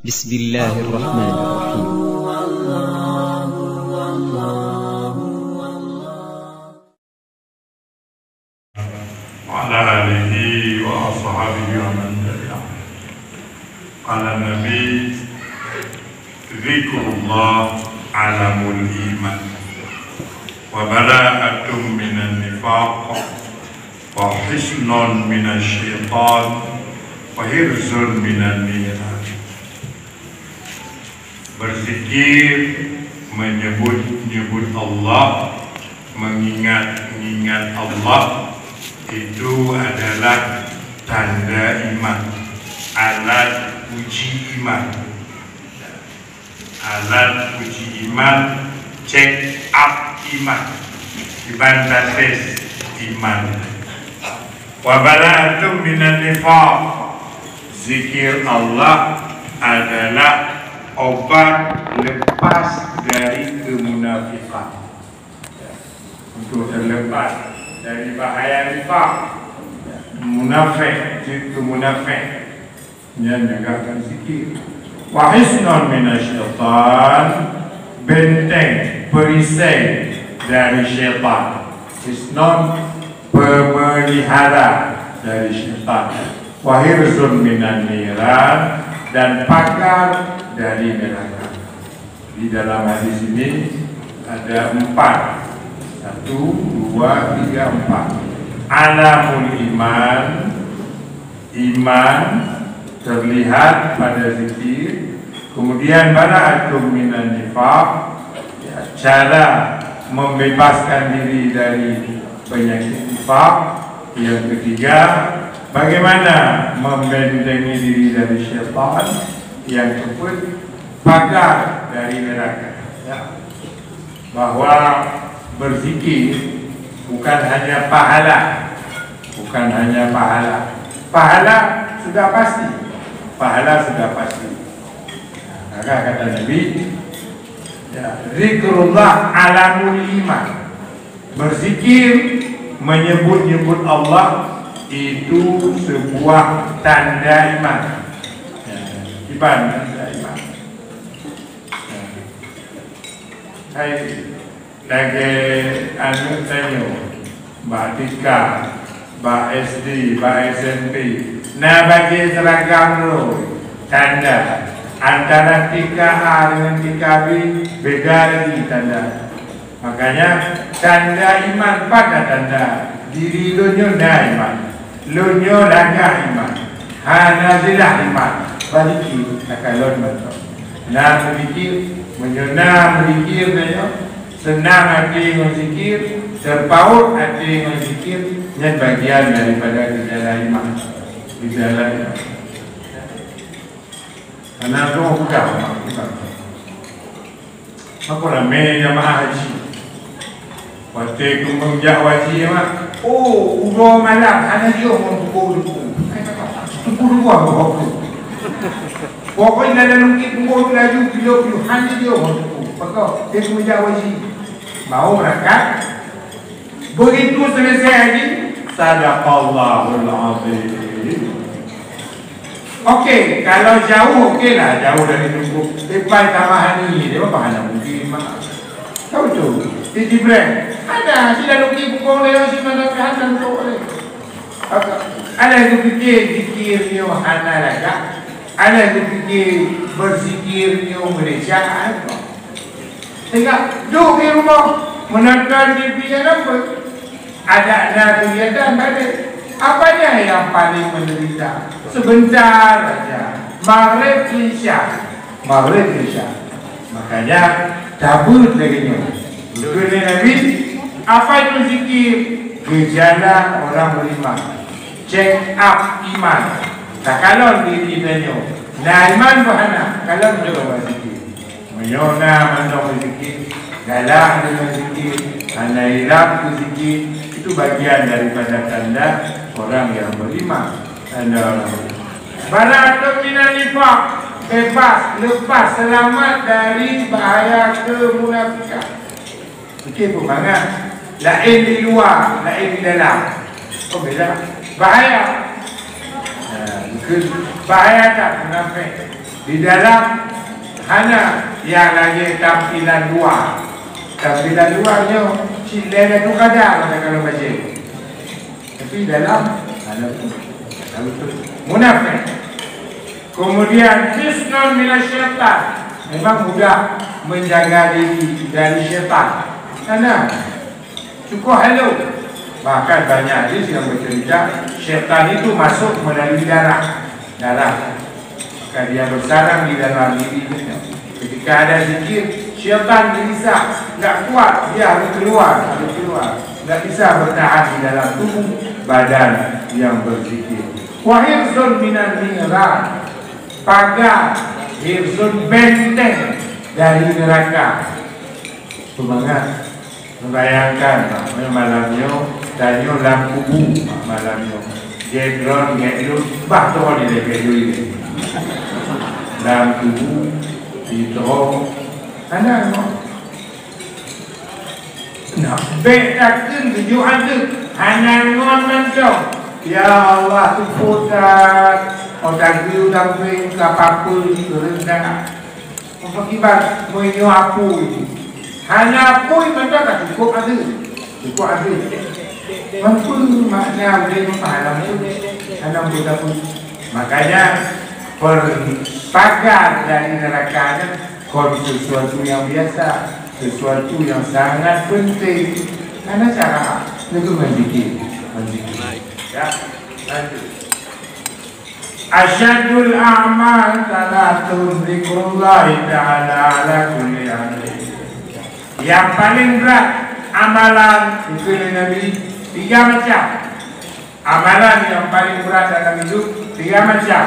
بسم الله الرحمن الرحيم. وعلى آله وأصحابه ومن تبعه. قال النبي: ذكر الله علم الإيمان وبراءة من النفاق وحصن من الشيطان وحرز من النيران. Berzikir, menyebut Allah, mengingat Allah, itu adalah tanda iman, alat uji iman. Alat uji iman, check up iman, dibantah tes iman. Wa bara'atun minan nifaq. Zikir Allah adalah obat lepas dari kemunafikan, untuk terlepas dari bahaya nifaq. Munafik, itu munafik yang menegakkan zikir. Wa hisnun minasyaitan, benteng, perisai dari syaitan. Hisnun, pemelihara dari syaitan. Wa hirzun minan niran, dan pagar dari neraka. Di dalam hadis ini ada 4. 1, 2, 3, 4. Alamul iman, iman terlihat pada zikir. Kemudian bara'atum minan nifaq, cara membebaskan diri dari penyakit nifaq. Yang ketiga, bagaimana membentengi diri dari syaitan. Yang keempat, pagar dari neraka. Bahwa berzikir bukan hanya pahala, bukan hanya pahala. Pahala sudah pasti, pahala sudah pasti. Maka kata Nabi, zikrullah alamul iman. Berzikir, menyebut-nyebut Allah, itu sebuah tanda iman. Tanda iman. Hai, lagi anu tanya, Mbak Tika, Mbak SD, Mbak SMP, nah bagi seragam lo, tanda antara Tika A dengan Tika B beda lagi tanda. Makanya tanda iman pada tanda diri lo nyonya iman, lo nyolagah iman, hanazilah iman, baliki takalon betul. Nah berikir, menyona berikir nanya. Senang hati dengan zikir, terpaut hati dengan zikir, dan bagian daripada gejala iman. Gejala iman. Karena itu bukan apa ramai jamaah haji. Waktu kemenjak wajib mak, oh udah malam, hanya dia orang pukul. Pukul apa? Pokoknya dalam pukul laju kilo hanya dia orang pukul. Maka dia kemenjak wajib. Mau berangkat, begitu selesai haji, sadaqallahul azim. Okey, kalau jauh okey lah, jauh dari Tungku. Lepas tambahan ni, dia apa hanya mungkin mak. Tahu tu, di Jibril. Ada sila luki pukul leo si mana kehanan tu oleh. Ada yang fikir zikir ni hana lagak. Ada yang fikir berzikir ni Malaysia apa. Sehingga duduk di rumah menonton TV yang apa? Ada kegiatan ada. Apanya yang paling menderita? Sebentar saja. Maghrib Isya. Makanya cabut lagi ni. Betul Nabi. Apa itu zikir? Gejala orang beriman. Check up iman. Tak kalau diri menyo. Nah iman bahana. Kalau mencoba zikir. Menyona mandong zikir, galak dengan zikir, anairap zikir, itu bagian daripada tanda orang yang beriman. Tanda orang beriman. Bara'atun minan nifaq, bebas, lepas, selamat dari bahaya kemunafikan. Zikir pemangat, lain di luar, lain di dalam. Oh beda. Bahaya. Bahaya tak munafik. Di dalam hanya yang lagi tampilan luar. Tampilan luarnya cilai tu kadang kalau baca. Tapi dalam ada munafik. Kemudian hisnun minasyaitan. Memang mudah menjaga diri dari syaitan. Karena cukup halus. Bahkan banyak hadis yang bercerita syaitan itu masuk melalui darah. Maka dia bersarang di dalam dirinya. Ketika ada zikir, syaitan gelisah, tak kuat, dia harus keluar. Tak bisa bertahan di dalam tubuh badan yang berzikir. Wa hirzun minan niran. Pagar, hirzun benteng dari neraka. Semangat membayangkan malamnya tanya lampu malamnya jedron gedut bah tu dia gedut ini lampu itu ana nak betakan tujuh ada hanya ngon mencong ya Allah tu putar otak biu sampai kapapul rendah apa kibat menyo apu hanya pun benda tak cukup ada. Mampu makna boleh faham tu. Hanya benda pun. Makanya pagar dari neraka kon sesuatu yang biasa, sesuatu yang sangat penting. Karena cara itu menzikir. Ya, lanjut. Asyadul a'mal talatun zikrullah ta'ala ala kulli amrin. Yang paling berat amalan itu Nabi 3 macam. Amalan yang paling berat dalam hidup 3 macam.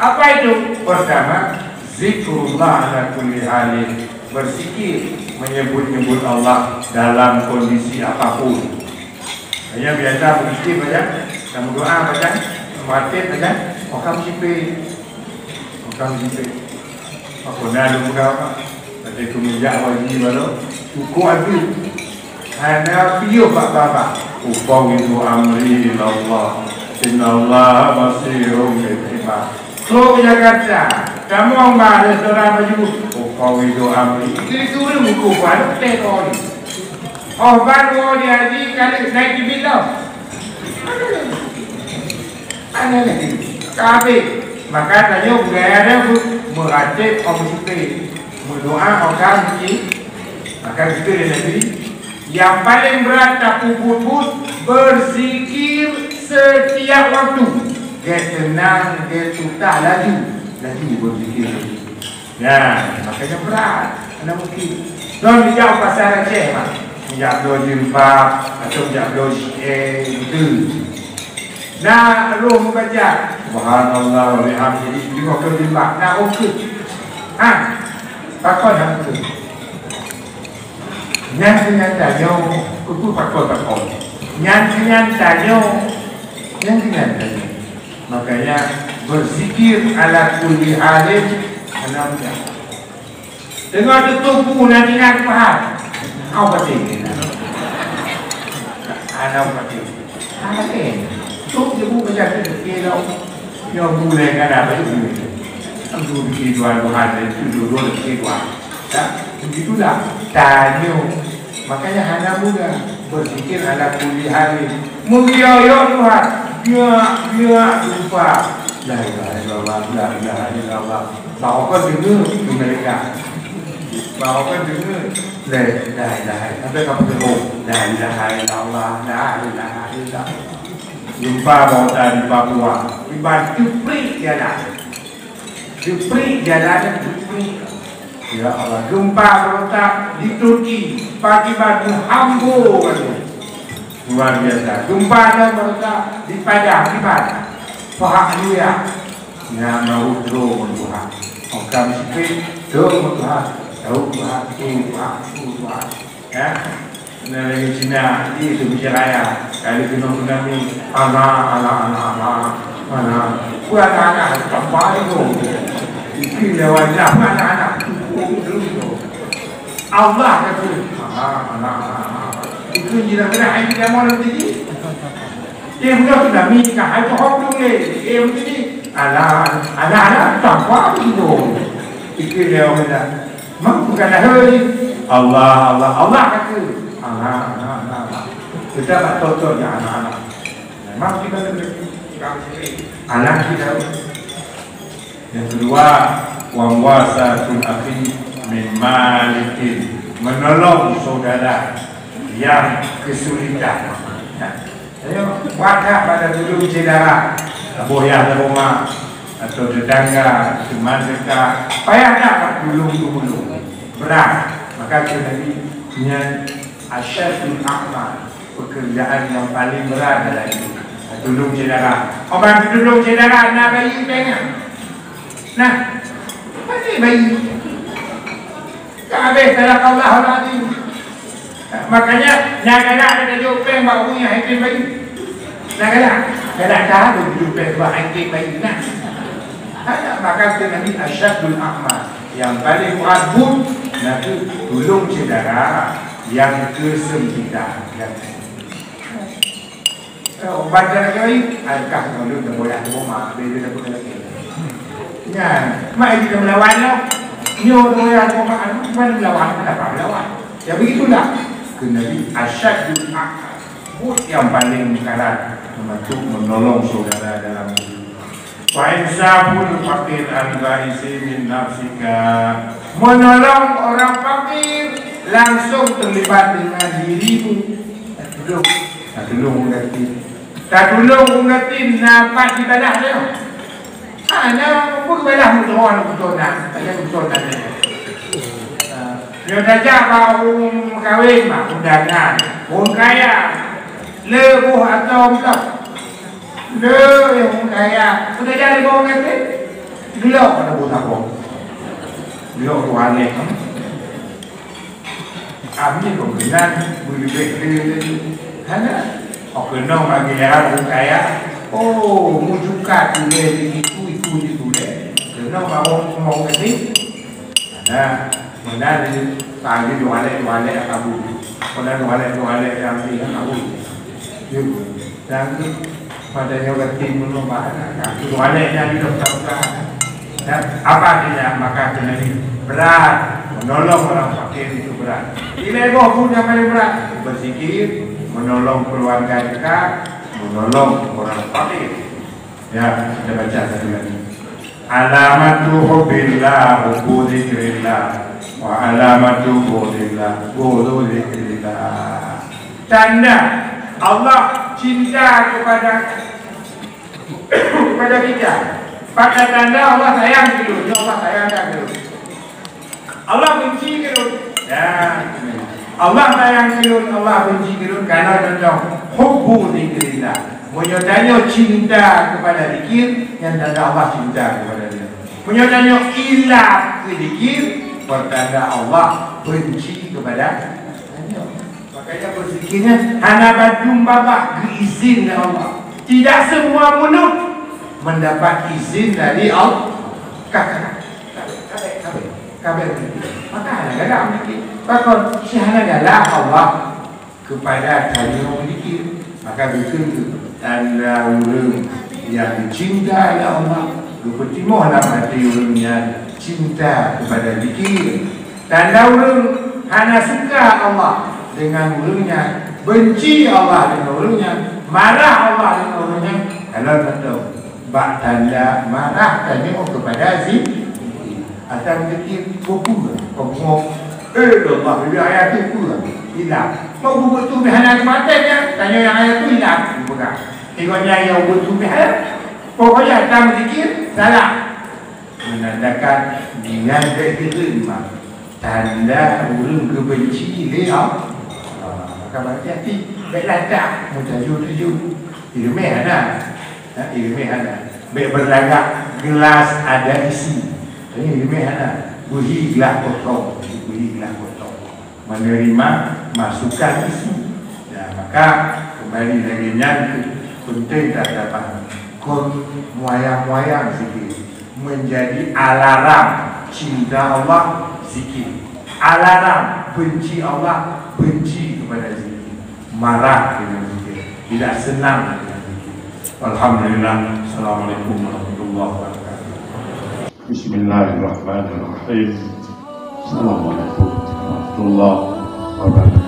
Apa itu? Pertama, zikrullah ala kulli halin. Berzikir, menyebut-nyebut Allah dalam kondisi apapun. Hanya biasa berzikir baca, kamu doa baca, mati baca, okam sipe. Aku nak lupa apa? Tadi aku menjak wajib baru. Cukup ada hanya piuh bapa ufawidu amri ilallah innallaha basirun bil ibad. So Jakarta kamu orang ada seorang baju ufawidu amri itu suruh buku baru tekon baru dia haji kali naik di bilang ada lagi kabeh maka tanya budaya ada meracik komisi berdoa orang ini. Maka kita dia Nabi yang paling berat tak puput berzikir setiap waktu. Dia tenang, dia tutah laju berzikir. Ya, makanya berat. Mana mungkin? Don't dijawab pasal Aceh, mak. Dijawab dua jilbab atau dijawab dua betul. Nah, roh membaca Subhanallah wa bihamdihi 50 jilbab. Nah, okey. Pakon dah betul. Nyan tanya, kuku pakon. Nyan tanya. Makanya berzikir ala kulli halin anamnya. Dengar tubuh nanti nak faham. Apa sih? Ana pati. Tu ibu baca kilo. Yo boleh kan apa itu? Ambil kiduan Tuhan itu dulu kiduan. Begitulah tanya. Makanya hana muda berzikir ala kulli halin. Mulia ya Tuhan. Dia lupa. La ilaha illallah, la ilaha illallah. Bawakan dengar itu mereka. Bawakan dengar. La ilaha. Sampai kamu dengar. La ilaha illallah, la ilaha illallah. Jumpa bawa di Papua. Dibantu prik jalan. Diprik jalan diprik. Ya Allah, gempa berontak di Turki, pagi batu hambur luar biasa. Gempa dan berontak di Padang, di Padang. Faham dia, yang mau drone Tuhan. Orang sikit drone Tuhan, tahu Tuhan. Ya, kena lagi Cina, itu bicara kali kena tsunami, anak. Buat anak tambah itu. Ini lewat anak. Allah kata anak itu jinak kena hai dia mau nanti dia sudah tsunami kah hai pohon dulu dia begini anak tanpa itu Fikir dia orang dah. Mak bukan dah ni. Allah kata. Allah. Kita tak tahu yang anak-anak. Memang kita lebih anak kita. Yang kedua, wamwasatul akhi min malikin, menolong saudara yang kesulitan. Ayo, wadah pada dulu saudara, boyah di rumah atau tetangga, teman dekat, payah dapat tolong berat. Maka kita punya asyadul amal, pekerjaan yang paling berat adalah itu. Tolong saudara. Orang tolong saudara, nak bayi tengah. Nah, mana bayi? Kabeh salah Allah Al-Azim. Makanya nak ada jupeng bau punya hakim bayi. Nak ada dah jupeng bau hakim bayi nak. Ada maka Nabi asyadul amal yang paling berat pun nak tolong saudara yang kesempitan. Baca lagi, adakah kalau kita boleh rumah beda tak boleh lagi. Ya, mak kita melawan lah. Nyo orang rumah mana melawan, apa melawan? Ya begitulah. Nabi asyadul amal, yang paling berat untuk menolong saudara dalam hidup. Wa insaful fakir al-baisi min nafsika, menolong orang fakir langsung terlibat dengan dirimu. Tak tolong mengerti nafas ibadah dia. Nak ibadah mudah betul nak, betul nak. Dia saja baru kahwin mak undangan, orang kaya, lebuh atau bukan, yang kaya, sudah jadi orang kata, gelap pada buta kau, gelap tu aneh. Kami kebenaran boleh berkata, hana, kenal bagi orang kaya, mujukat boleh itu boleh, kenal mau kata, hana. Mana ni tadi dua lek kabur, mana dua lek yang ni kabur. Dan pada yang bertim menolong dua lek yang hidup tak. Dan apa dia maka ini berat menolong orang fakir itu berat. Ini pun yang paling berat berzikir, menolong keluarga dekat, menolong orang fakir. Ya, kita baca satu lagi. Alamatu hubbillah hubbu dzikrillah wa alamatu bughillah bughdu dzikrillah. Tanda Allah cinta kepada kita. Pada tanda Allah sayang kita, Allah sayang kita. Allah benci kita. Ya. Allah sayang kita, Allah benci kita karena tanda hubbu dzikrillah. Menyatakan cinta kepada zikir yang tanda Allah cinta kepada dia. Menyatakan ilah ke zikir pertanda Allah benci kepada dia. Makanya berzikirnya hana badum babak izin dari Allah. Tidak semua mulut mendapat izin dari Allah. Kabar. Maka ada zikir. Maka syahana adalah Allah kepada tanya zikir. Maka begitu tanda orang yang dicinta oleh Allah, kepertimulah hati orang yang cinta kepada zikir. Tanda orang hanya suka Allah dengan orangnya, benci Allah dengan orangnya, marah Allah dengan orangnya. Kalau tahu, bak tanda marah tanya kepada zikir atau zikir buku, Allah bila ayat itu hilang. Mau buat tu bihan matanya, tanya yang ayat tu hilang, bukan. Tengoknya yang buat tu bihan, pokoknya dalam zikir salah. Menandakan dengan diterima tanda orang kebenci dia. Maka berhati-hati, baiklah tak, mutajud-tajud. Ilmih ada, ilmih ada. Baik berlagak gelas ada isi. Ilmih ada. Buhilah kosong, buhilah kosong. Menerima masukan isi. Ya, maka kembali lagi yang penting tak dapat moyang-moyang zikir menjadi alarm cinta Allah zikir, alarm benci Allah benci kepada zikir, marah dengan zikir, tidak senang dengan zikir. Alhamdulillah. Assalamualaikum warahmatullahi wabarakatuh. Bismillahirrahmanirrahim. Assalamualaikum warahmatullahi wabarakatuh.